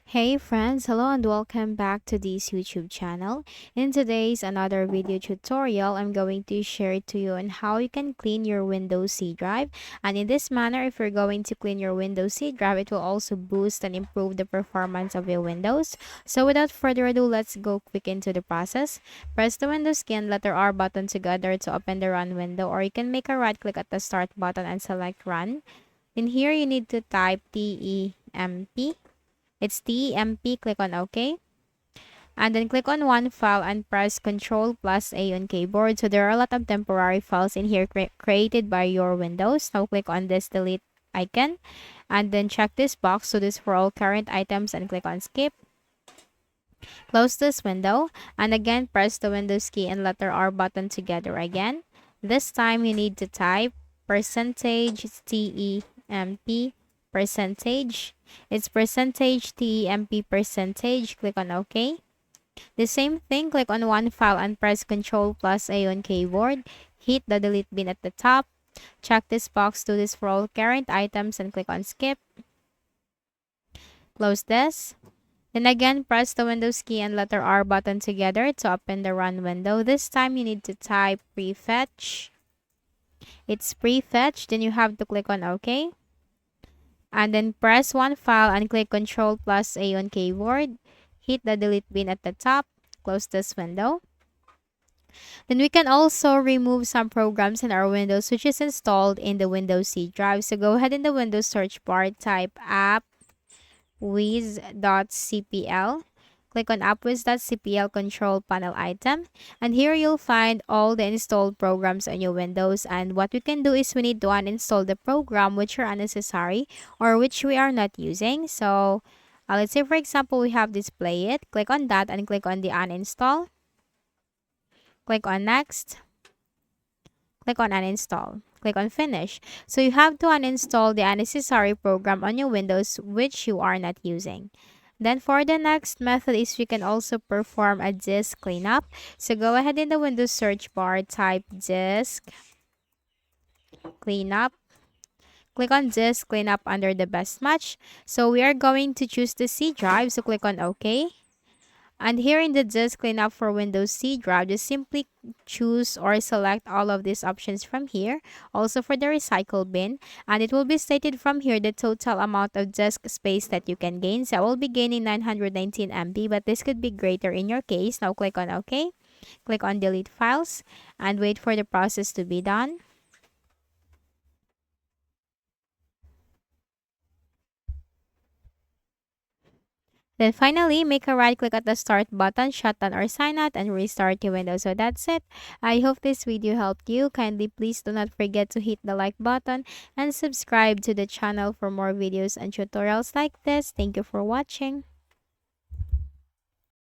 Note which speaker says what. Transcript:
Speaker 1: Hey friends, hello and welcome back to this YouTube channel. In today's another video tutorial, I'm going to share to you on how you can clean your Windows C drive. And in this manner, if you're going to clean your Windows C drive, it will also boost and improve the performance of your Windows. So without further ado, let's go quick into the process. Press the Windows key and letter R button together to open the Run window, or you can make a right click at the Start button and select Run. In here, you need to type TEMP. It's TMP, click on OK. And then click on one file and press Ctrl plus A on keyboard. So there are a lot of temporary files in here created by your Windows. Now click on this delete icon and then check this box. So this for all current items and click on skip. Close this window and again press the Windows key and letter R button together again. This time you need to type percentage TEMP percentage. It's percentage TEMP percentage. Click on OK. The same thing, click on one file and press Ctrl plus A on keyboard. Hit the delete bin at the top. Check this box, do this for all current items and click on skip. Close this. Then again, press the Windows key and letter R button together to open the Run window. This time you need to type prefetch. It's prefetch. Then you have to click on OK. And then press one file and click Ctrl plus A on keyboard. Hit the delete bin at the top. Close this window. Then we can also remove some programs in our Windows which is installed in the Windows C drive. So go ahead in the Windows search bar, type appwiz.cpl. Click on appwiz.cpl control panel item. And here you'll find all the installed programs on your Windows. And what we can do is we need to uninstall the program which are unnecessary or which we are not using. So let's say for example we have display it. Click on that and click on the uninstall. Click on next. Click on uninstall. Click on finish. So you have to uninstall the unnecessary program on your Windows which you are not using. Then for the next method is we can also perform a disk cleanup. So go ahead in the Windows search bar, type disk cleanup. Click on disk cleanup under the best match. So we are going to choose the C drive. So click on OK. And here in the disk cleanup for Windows C drive, just simply choose or select all of these options from here. Also for the recycle bin. And it will be stated from here the total amount of disk space that you can gain. So I will be gaining 919 MB, but this could be greater in your case. Now click on OK. Click on delete files and wait for the process to be done. Then finally, make a right click at the start button, shut down or sign out, and restart your Windows. So that's it. I hope this video helped you. Kindly please do not forget to hit the like button and subscribe to the channel for more videos and tutorials like this. Thank you for watching.